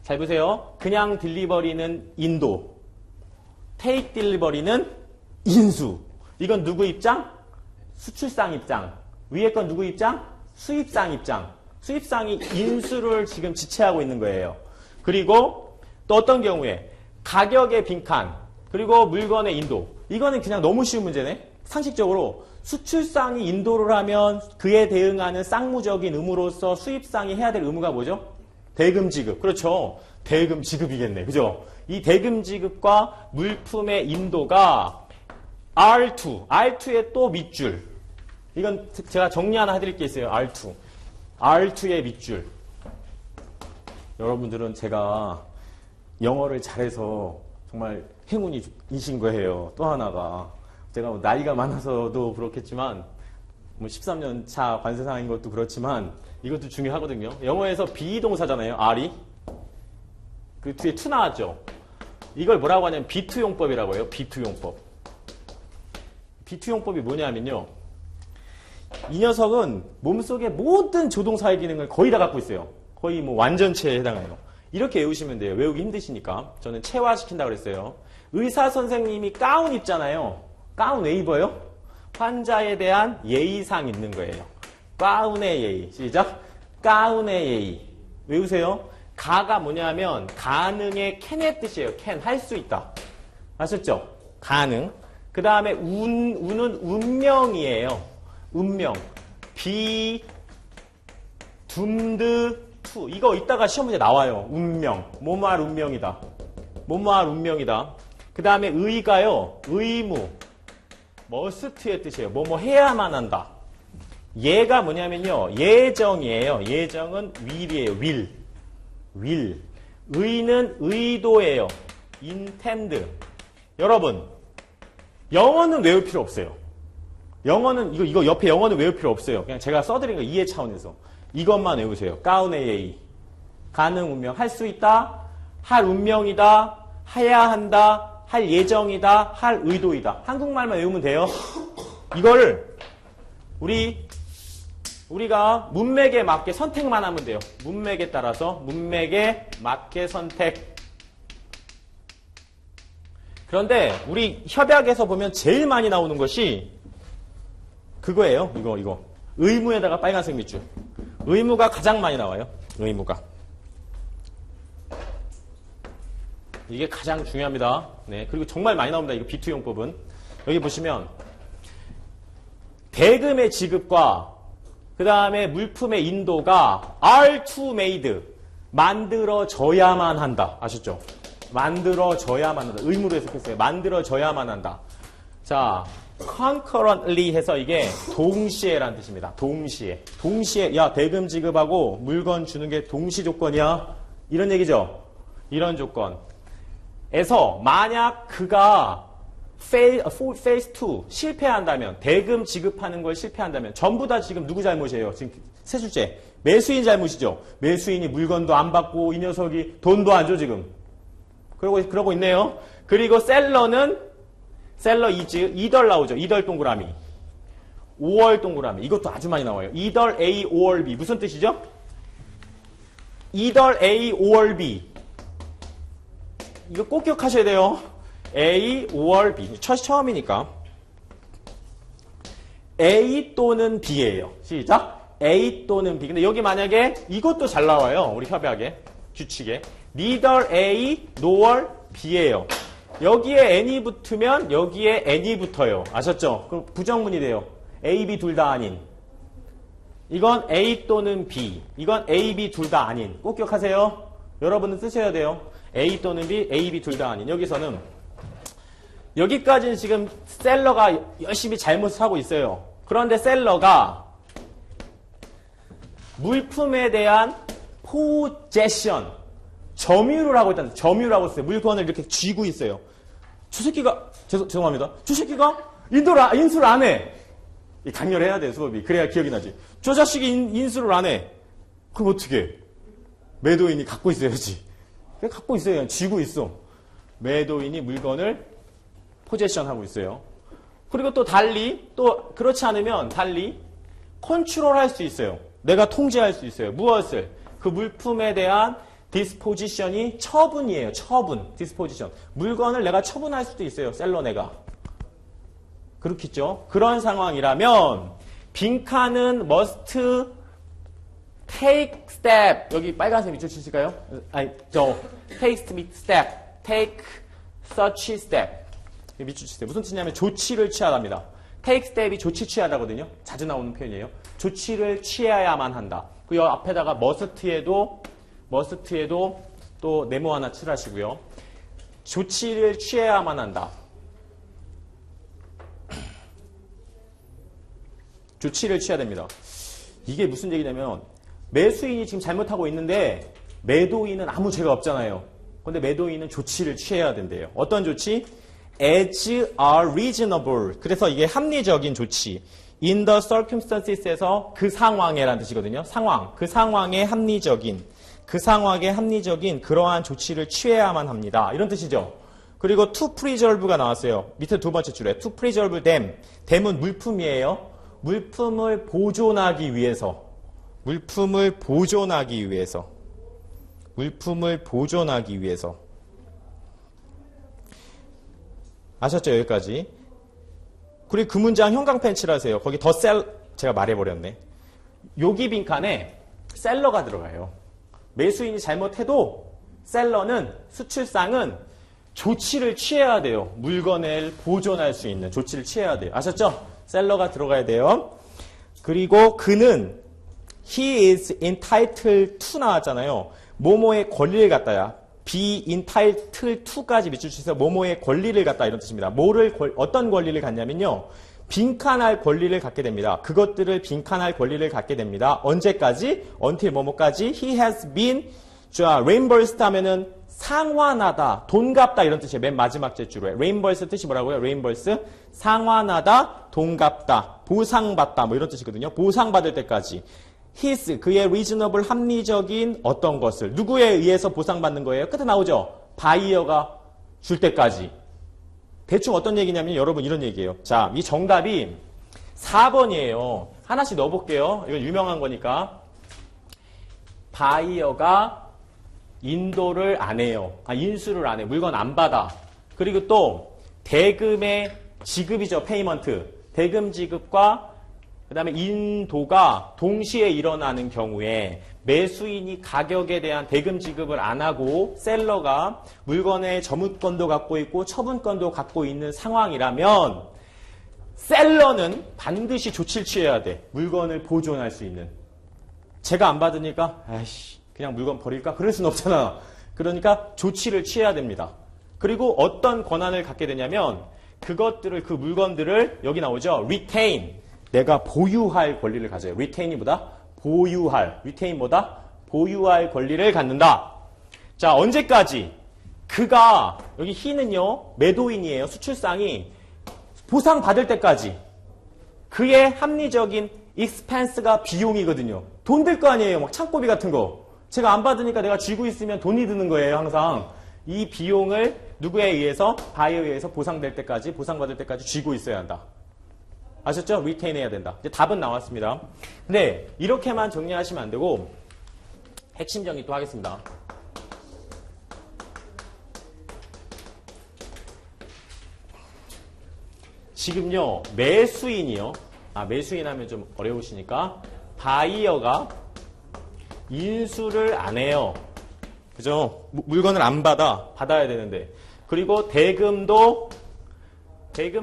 잘 보세요. 그냥 딜리버리는 인도. 테이크 딜리버리는 인수. 이건 누구 입장? 수출상 입장. 위에 건 누구 입장? 수입상 입장. 수입상이 인수를 지금 지체하고 있는 거예요. 그리고 또 어떤 경우에 가격의 빈칸. 그리고 물건의 인도. 이거는 그냥 너무 쉬운 문제네. 상식적으로 수출상이 인도를 하면 그에 대응하는 쌍무적인 의무로서 수입상이 해야 될 의무가 뭐죠? 대금 지급. 그렇죠. 대금 지급이겠네. 그죠? 이 대금 지급과 물품의 인도가 R2의 또 밑줄. 이건 제가 정리 하나 해드릴 게 있어요. R2의 밑줄. 여러분들은 제가 영어를 잘해서 정말 행운이신 거예요. 또 하나가. 제가 나이가 많아서도 그렇겠지만, 13년 차 관세상인 것도 그렇지만, 이것도 중요하거든요. 영어에서 비동사잖아요. R이. 그 뒤에 to 나왔죠. 이걸 뭐라고 하냐면 B2용법이라고 해요. B2용법. B2용법이 뭐냐면요. 이 녀석은 몸속의 모든 조동사의 기능을 거의 다 갖고 있어요. 거의 뭐 완전체에 해당해요. 이렇게 외우시면 돼요. 외우기 힘드시니까. 저는 체화시킨다고 그랬어요. 의사 선생님이 가운 입잖아요. 가운 왜 입어요? 환자에 대한 예의상 입는 거예요. 가운의 예의. 시작. 가운의 예의. 외우세요. 가가 뭐냐면 가능의 can의 뜻이에요. can. 할 수 있다. 아셨죠? 가능. 그 다음에 운은 운명이에요. 운명. 비, 둠드, 투. 이거 이따가 시험 문제 나와요. 운명. 뭐뭐할 운명이다. 뭐뭐할 운명이다. 그 다음에 의가요. 의무. 머스트의 뜻이에요. 뭐뭐 해야만 한다. 예가 뭐냐면요. 예정이에요. 예정은 will이에요. will. 의는 의도예요. intend. 여러분, 영어는 외울 필요 없어요. 영어는, 이거 옆에 영어는 외울 필요 없어요. 그냥 제가 써드린 거 이해 차원에서. 이것만 외우세요. 가운의 예의. 가능 운명. 할 수 있다. 할 운명이다. 해야 한다. 할 예정이다. 할 의도이다. 한국말만 외우면 돼요. 이거를 우리가 문맥에 맞게 선택만 하면 돼요. 문맥에 따라서 문맥에 맞게 선택. 그런데 우리 협약에서 보면 제일 많이 나오는 것이 그거예요. 이거. 의무에다가 빨간색 밑줄. 의무가 가장 많이 나와요. 의무가. 이게 가장 중요합니다. 네. 그리고 정말 많이 나옵니다. 이거 B2용법은. 여기 보시면 대금의 지급과 그 다음에 물품의 인도가 are to made. 만들어져야만 한다. 아셨죠? 만들어져야만 한다. 의무로 해석했어요. 만들어져야만 한다. 자, concurrently 해서 이게 동시에라는 뜻입니다. 동시에. 야, 대금 지급하고 물건 주는 게 동시 조건이야. 이런 얘기죠? 이런 조건에서 만약 그가 phase 2 실패한다면, 대금 지급하는 걸 실패한다면, 전부 다 지금 누구 잘못이에요? 지금 세 줄째. 매수인 잘못이죠. 매수인이 물건도 안 받고 이 녀석이 돈도 안 줘 지금. 그러고 있네요. 그리고 셀러 is 이덜 나오죠. 이덜 동그라미. 5월 동그라미. 이것도 아주 많이 나와요. 이덜 A, 5월 B. 무슨 뜻이죠? 이덜 A, 5월 B. 이거 꼭 기억하셔야 돼요. A, 5월 B. 처음이니까. A 또는 B예요. 시작. A 또는 B. 근데 여기 만약에 이것도 잘 나와요. 우리 협약에. 규칙에. neither A nor B예요. 여기에 n이 붙으면 여기에 n이 붙어요. 아셨죠? 그럼 부정문이 돼요. A, B 둘 다 아닌. 이건 A 또는 B. 이건 A, B 둘 다 아닌. 꼭 기억하세요. 여러분은 쓰셔야 돼요. A 또는 B, A, B 둘 다 아닌. 여기까지는 지금 셀러가 열심히 잘못을 하고 있어요. 그런데 셀러가 물품에 대한 possession. 점유를 하고 있다는, 점유를 하고 있어요. 물건을 이렇게 쥐고 있어요. 저 새끼가, 죄송합니다. 저 새끼가 인수를 안 해. 강렬해야 돼, 수업이. 그래야 기억이 나지. 저 자식이 인수를 안 해. 그럼 어떻게 해? 매도인이 갖고 있어야지. 그냥 갖고 있어요. 그냥 쥐고 있어. 매도인이 물건을 포제션 하고 있어요. 그리고 또 달리, 또 그렇지 않으면 달리 컨트롤 할 수 있어요. 내가 통제할 수 있어요. 무엇을? 그 물품에 대한 디스포지션이 처분이에요. 처분, 디스포지션. 물건을 내가 처분할 수도 있어요. 셀러 내가. 그렇겠죠? 그런 상황이라면 빈칸은 must take step. 여기 빨간색 밑줄 치실까요? 아니, take step. take such step. 밑줄 치세요. 무슨 뜻이냐면 조치를 취하랍니다. take step이 조치 취하다거든요. 자주 나오는 표현이에요. 조치를 취해야만 한다. 그 앞에다가 must에도 또 네모 하나 칠하시고요. 조치를 취해야만 한다. 조치를 취해야 됩니다. 이게 무슨 얘기냐면 매수인이 지금 잘못하고 있는데 매도인은 아무 죄가 없잖아요. 근데 매도인은 조치를 취해야 된대요. 어떤 조치? As are reasonable. 그래서 이게 합리적인 조치. In the circumstances에서 그 상황에라는 뜻이거든요. 상황. 그 상황에 합리적인 그러한 조치를 취해야만 합니다. 이런 뜻이죠. 그리고 to preserve가 나왔어요. 밑에 두 번째 줄에 to preserve them. them은 물품이에요. 물품을 보존하기 위해서. 아셨죠? 여기까지. 그리고 그 문장 형광펜 칠하세요. 거기 제가 말해버렸네. 여기 빈칸에 셀러가 들어가요. 매수인이 잘못해도 셀러는, 수출상은 조치를 취해야 돼요. 물건을 보존할 수 있는 조치를 취해야 돼요. 아셨죠? 셀러가 들어가야 돼요. 그리고 그는 he is entitled to 나왔잖아요. 뭐뭐의 권리를 갖다야. be entitled to까지 밑줄 치세요. 뭐뭐의 권리를 갖다 이런 뜻입니다. 어떤 권리를 갖냐면요. 빈칸할 권리를 갖게 됩니다. 그것들을 빈칸할 권리를 갖게 됩니다. 언제까지? until 뭐뭐까지? He has been reimbursed 하면은 상환하다, 돈 갚다 이런 뜻이에요. 맨 마지막 제줄에. reimburse 뜻이 뭐라고요? reimburse 상환하다, 돈 갚다, 보상받다 뭐 이런 뜻이거든요. 보상받을 때까지. his 그의 reasonable 합리적인 어떤 것을 누구에 의해서 보상받는 거예요? 끝에 나오죠. 바이어가 줄 때까지. 대충 어떤 얘기냐면 여러분 이런 얘기예요. 자, 이 정답이 4번이에요. 하나씩 넣어볼게요. 이건 유명한 거니까. 바이어가 인도를 안 해요. 인수를 안 해. 물건 안 받아. 그리고 또 대금의 지급이죠. 페이먼트. 대금 지급과 그 다음에 인도가 동시에 일어나는 경우에 매수인이 가격에 대한 대금 지급을 안 하고 셀러가 물건의 점유권도 갖고 있고 처분권도 갖고 있는 상황이라면 셀러는 반드시 조치를 취해야 돼. 물건을 보존할 수 있는. 제가 안 받으니까 아이씨 그냥 물건 버릴까? 그럴 수는 없잖아. 그러니까 조치를 취해야 됩니다. 그리고 어떤 권한을 갖게 되냐면 그것들을 그 물건들을 여기 나오죠. retain. 내가 보유할 권리를 가져요. retain이 뭐다? 보유할. retain 뭐다? 보유할 권리를 갖는다. 자, 언제까지? 그가, 여기 he는요, 매도인이에요. 수출상이 보상받을 때까지. 그의 합리적인 expense가 비용이거든요. 돈 들 거 아니에요. 막 창고비 같은 거. 제가 안 받으니까 내가 쥐고 있으면 돈이 드는 거예요, 항상. 이 비용을 누구에 의해서? 바이어에 의해서 보상받을 때까지 쥐고 있어야 한다. 아셨죠? retain 해야 된다. 이제 답은 나왔습니다. 근데 이렇게만 정리하시면 안 되고 핵심 정리 또 하겠습니다. 지금요. 매수인이요. 매수인 하면 좀 어려우시니까 바이어가 인수를 안 해요. 그죠? 물건을 안 받아야 되는데. 그리고 대금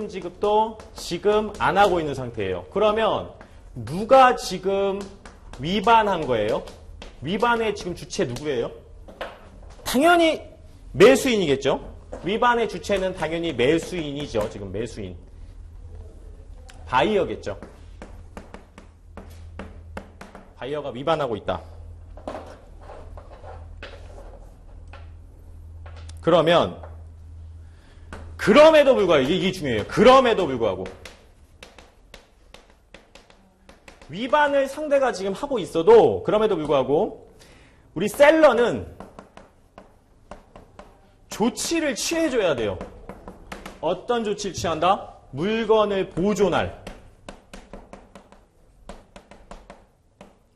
지급도 지금 안 하고 있는 상태예요. 그러면 누가 지금 위반한 거예요? 위반의 지금 주체 누구예요? 당연히 매수인이겠죠? 위반의 주체는 당연히 매수인이죠. 지금 매수인. 바이어겠죠. 바이어가 위반하고 있다. 그러면 그럼에도 불구하고 이게 중요해요. 그럼에도 불구하고 위반을 상대가 지금 하고 있어도 그럼에도 불구하고 우리 셀러는 조치를 취해줘야 돼요. 어떤 조치를 취한다? 물건을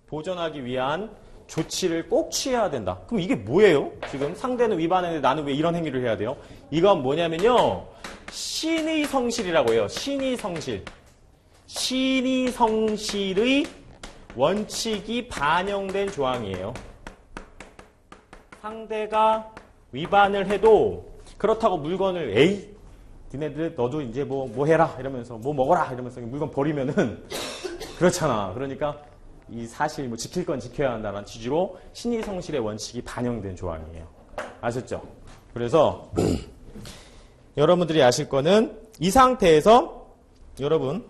보존하기 위한 조치를 꼭 취해야 된다. 그럼 이게 뭐예요? 지금 상대는 위반했는데 나는 왜 이런 행위를 해야 돼요? 이건 뭐냐면요. 신의 성실이라고 해요. 신의 성실. 신의 성실의 원칙이 반영된 조항이에요. 상대가 위반을 해도 그렇다고 물건을 에이 니네들 너도 이제 뭐 해라 이러면서 뭐 먹어라 이러면서 물건 버리면은 그렇잖아. 그러니까 이 사실 뭐 지킬 건 지켜야 한다는 취지로 신의 성실의 원칙이 반영된 조항이에요. 아셨죠? 그래서 여러분들이 아실 거는 이 상태에서 여러분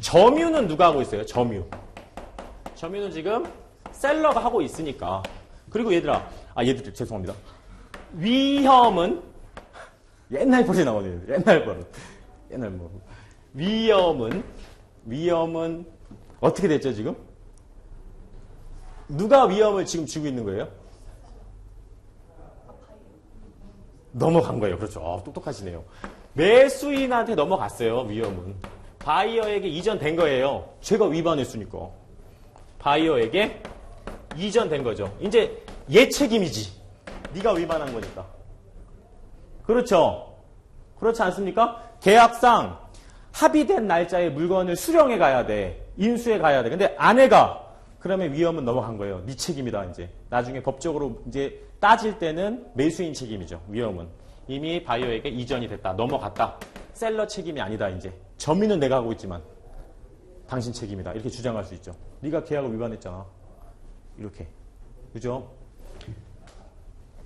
점유는 누가 하고 있어요? 점유는 지금 셀러가 하고 있으니까. 그리고 얘들아, 얘들 죄송합니다. 위험은 옛날 버릇이 나오네요. 옛날 버릇. 위험은 어떻게 됐죠 지금? 누가 위험을 지금 쥐고 있는 거예요? 넘어간 거예요. 그렇죠. 똑똑하시네요. 매수인한테 넘어갔어요. 위험은. 바이어에게 이전된 거예요. 제가 위반했으니까. 바이어에게 이전된 거죠. 이제 얘 책임이지. 네가 위반한 거니까. 그렇죠. 그렇지 않습니까? 계약상 합의된 날짜에 물건을 수령해 가야 돼. 인수해 가야 돼. 근데 아내가 그러면 위험은 넘어간 거예요. 네 책임이다 이제. 나중에 법적으로 이제 따질 때는 매수인 책임이죠. 위험은. 이미 바이어에게 이전이 됐다. 넘어갔다. 셀러 책임이 아니다 이제. 점유는 내가 하고 있지만 당신 책임이다. 이렇게 주장할 수 있죠. 네가 계약을 위반했잖아. 이렇게. 그죠?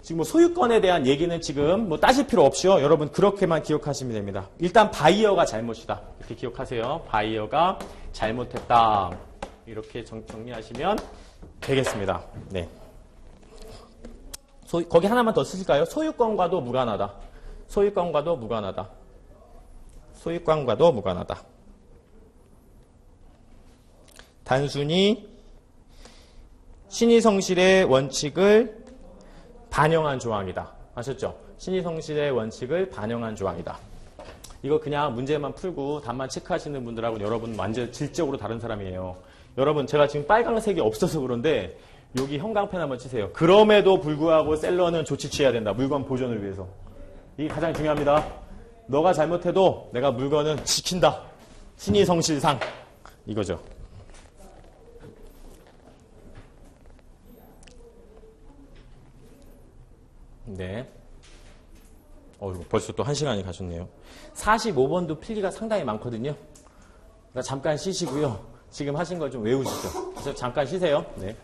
지금 뭐 소유권에 대한 얘기는 지금 뭐 따질 필요 없이요. 여러분 그렇게만 기억하시면 됩니다. 일단 바이어가 잘못이다. 이렇게 기억하세요. 바이어가 잘못했다. 이렇게 정리하시면 되겠습니다. 네. 거기 하나만 더 쓰실까요? 소유권과도 무관하다. 단순히 신의 성실의 원칙을 반영한 조항이다. 아셨죠? 신의 성실의 원칙을 반영한 조항이다. 이거 그냥 문제만 풀고 답만 체크하시는 분들하고는 여러분 완전 질적으로 다른 사람이에요. 여러분 제가 지금 빨강색이 없어서 그런데 여기 형광펜 한번 치세요. 그럼에도 불구하고 셀러는 조치 취해야 된다. 물건 보존을 위해서. 이게 가장 중요합니다. 너가 잘못해도 내가 물건은 지킨다. 신의 성실상. 이거죠. 네. 벌써 또 1시간이 가셨네요. 45번도 필기가 상당히 많거든요. 잠깐 쉬시고요. 지금 하신 걸 좀 외우시죠. 그래서 잠깐 쉬세요. 네.